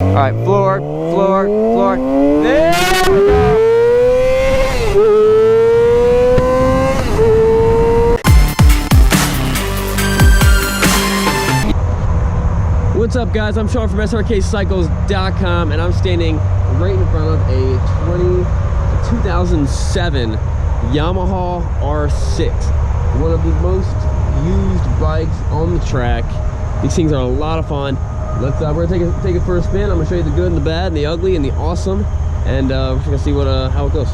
All right, floor, floor, floor. There we go. What's up, guys? I'm Sean from Srkcycles.com, and I'm standing right in front of a 2007 Yamaha R6, one of the most used bikes on the track. These things are a lot of fun. Let's we're gonna take it for a spin. I'm gonna show you the good and the bad and the ugly and the awesome, and we're just gonna see what how it goes.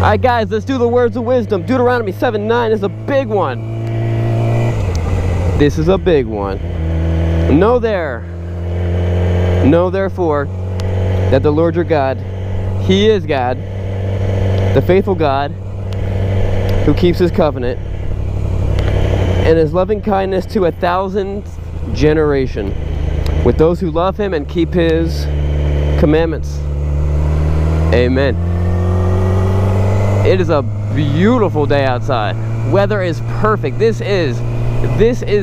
Alright guys, let's do the words of wisdom. Deuteronomy 7:9 is a big one. This is a big one. Know therefore that the Lord your God, He is God, the faithful God, who keeps His covenant, and His loving kindness to 1,000th generation, with those who love Him and keep His commandments. Amen. It is a beautiful day outside. Weather is perfect. This is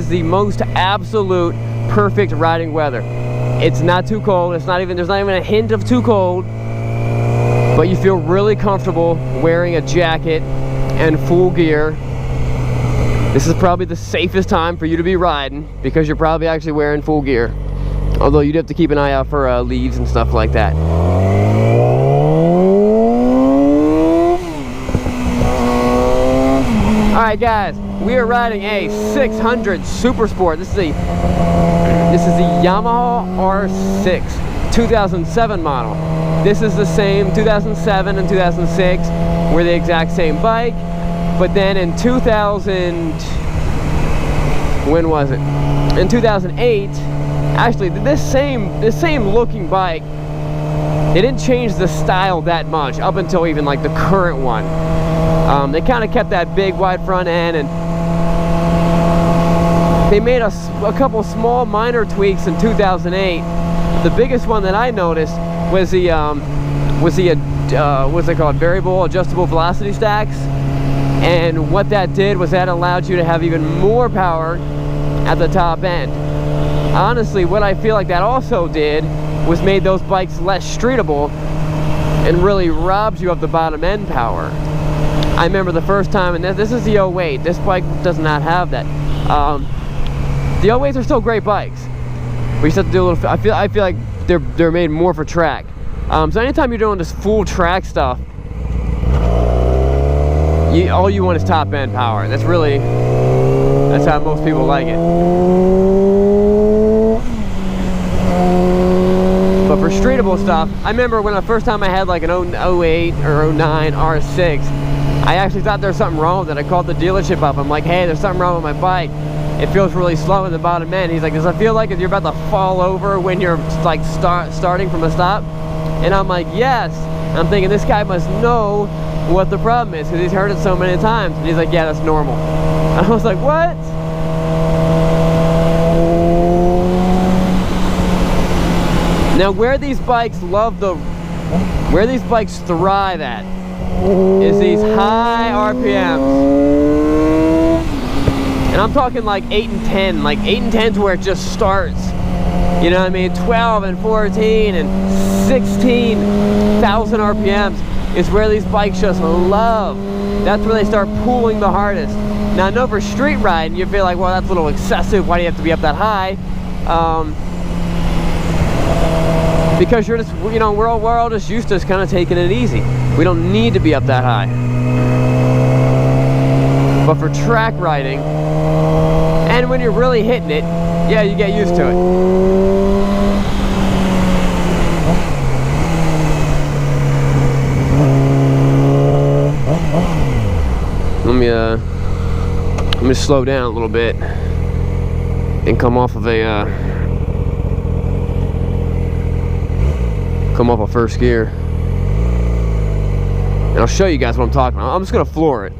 the most absolute perfect riding weather. It's not too cold. There's not even a hint of too cold. But you feel really comfortable wearing a jacket and full gear. This is probably the safest time for you to be riding because you're probably actually wearing full gear. Although you'd have to keep an eye out for leaves and stuff like that. Alright guys, we are riding a 600 Super Sport. This is the Yamaha R6 2007 model. This is the same 2007 and 2006 were the exact same bike, but then in 2000, when was it? In 2008, actually this same looking bike, they didn't change the style that much up until even like the current one. They kind of kept that big wide front end, and they made a couple small minor tweaks in 2008. The biggest one that I noticed was the what's it called, variable adjustable velocity stacks. And what that did was that allowed you to have even more power at the top end. Honestly, what I feel like that also did was made those bikes less streetable and really robbed you of the bottom end power. I remember the first time, and this is the 08. This bike does not have that. The 08s are still great bikes. We just have to do a little. I feel like they're made more for track. So anytime you're doing this full track stuff, all you want is top end power. That's how most people like it. But for streetable stuff, I remember when the first time I had like an 08 or 09 R6, I actually thought there was something wrong with it. I called the dealership up. I'm like, hey, there's something wrong with my bike. It feels really slow in the bottom end. He's like, does it feel like you're about to fall over when you're like starting from a stop? And I'm like, yes. And I'm thinking this guy must know what the problem is because he's heard it so many times. And he's like, yeah, that's normal. And I was like, what? Now, where these bikes thrive at is these high RPMs. And I'm talking like 8 and 10, like 8 and 10 to where it just starts. You know what I mean? 12 and 14 and 16,000 RPMs is where these bikes just love. That's where they start pulling the hardest. Now I know for street riding, you feel like, well, that's a little excessive. Why do you have to be up that high? Because you're just, you know, we're all just used to just kind of taking it easy. We don't need to be up that high. But for track riding, and when you're really hitting it, yeah, you get used to it. Let me slow down a little bit and come off of first gear, and I'll show you guys what I'm talking about. I'm just gonna floor it.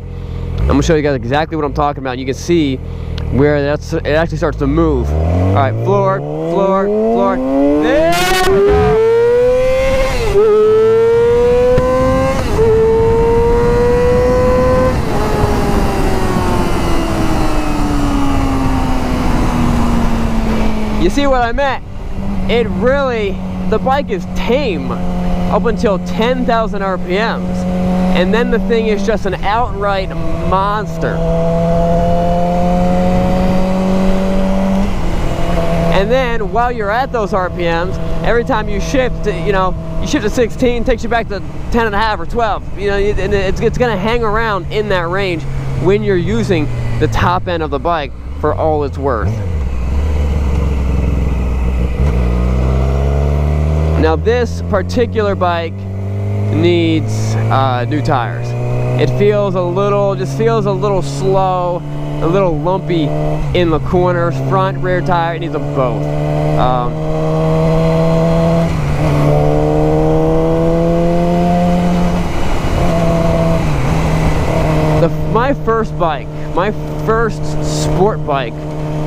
I'm gonna show you guys exactly what I'm talking about. You can see where it actually starts to move. All right, floor, floor, floor. There we go. You see what I meant? It really, the bike is tame up until 10,000 RPMs. And then the thing is just an outright monster. And then while you're at those RPMs, every time you shift, you shift to 16, takes you back to 10.5 or 12. And it's gonna hang around in that range when you're using the top end of the bike for all it's worth. Now this particular bike needs new tires. It feels just feels a little slow, a little lumpy in the corners, front, rear tire. It needs them both. My first bike, my first sport bike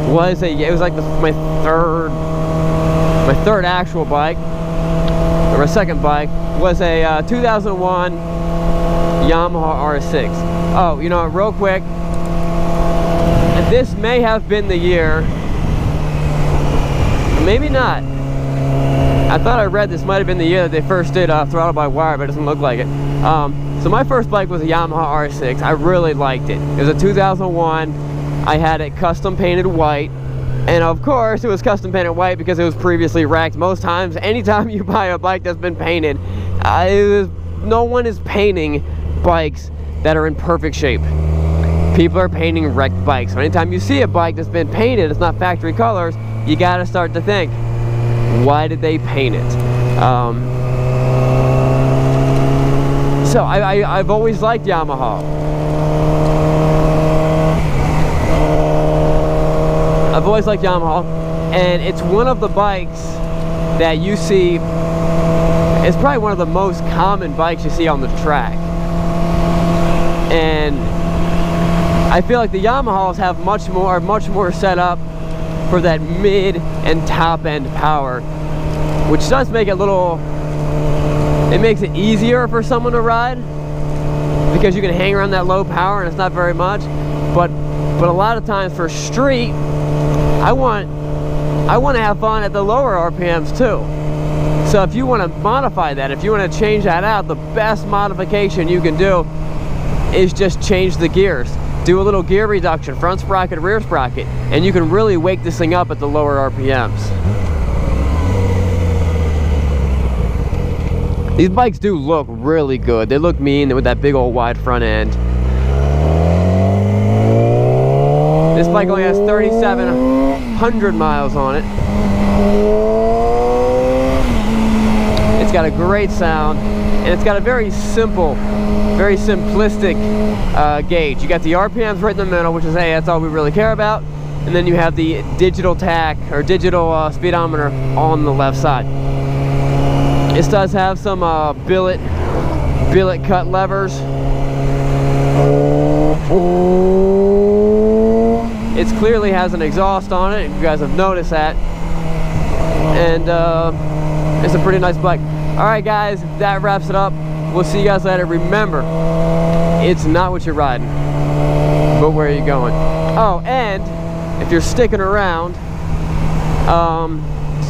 was like my third actual bike, or my second bike, was a 2001 Yamaha R6. Oh, real quick, this may have been the year, maybe not. I thought I read this might have been the year that they first did Throttle by Wire, but it doesn't look like it. So my first bike was a Yamaha R6. I really liked it. It was a 2001. I had it custom painted white. And of course, it was custom painted white because it was previously wrecked. Most times, anytime you buy a bike that's been painted, no one is painting bikes that are in perfect shape. People are painting wrecked bikes. So anytime you see a bike that's been painted, it's not factory colors, you gotta start to think, why did they paint it? So I've always liked Yamaha. I've always liked Yamaha, and it's one of the bikes that you see, it's probably one of the most common bikes you see on the track. And I feel like the Yamahas have much more set up for that mid and top end power, which does make it it makes it easier for someone to ride because you can hang around that low power and it's not very much. But a lot of times for street, I want to have fun at the lower RPMs too. So if you want to modify that, if you want to change that out, the best modification you can do is just change the gears. Do a little gear reduction, front sprocket, rear sprocket, and you can really wake this thing up at the lower RPMs. These bikes do look really good. They look mean with that big old wide front end. This bike only has 3,700 miles on it. It's got a great sound, and it's got a very simple, very simplistic gauge. You got the RPMs right in the middle, which is, hey, that's all we really care about. And then you have the digital tach, or digital speedometer on the left side. This does have some billet cut levers. It clearly has an exhaust on it, if you guys have noticed that. And it's a pretty nice bike. Alright guys, that wraps it up. We'll see you guys later. Remember, it's not what you're riding, but where you're going. Oh, and if you're sticking around,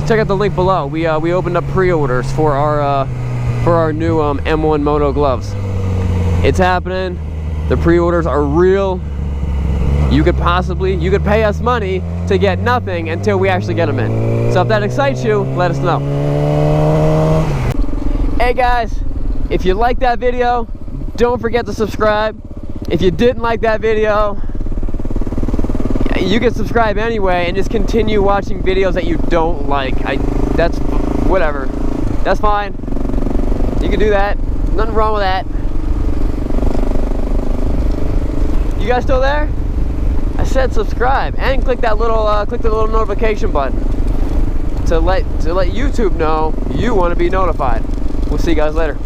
check out the link below. We opened up pre-orders for our new M1 Moto gloves. It's happening. The pre-orders are real. You could pay us money to get nothing until we actually get them in. So if that excites you, let us know. Hey guys, if you liked that video, don't forget to subscribe. If you didn't like that video, you can subscribe anyway and just continue watching videos that you don't like. That's whatever. That's fine. You can do that. Nothing wrong with that. You guys still there? I said subscribe and click that little click the little notification button to let YouTube know you want to be notified. We'll see you guys later.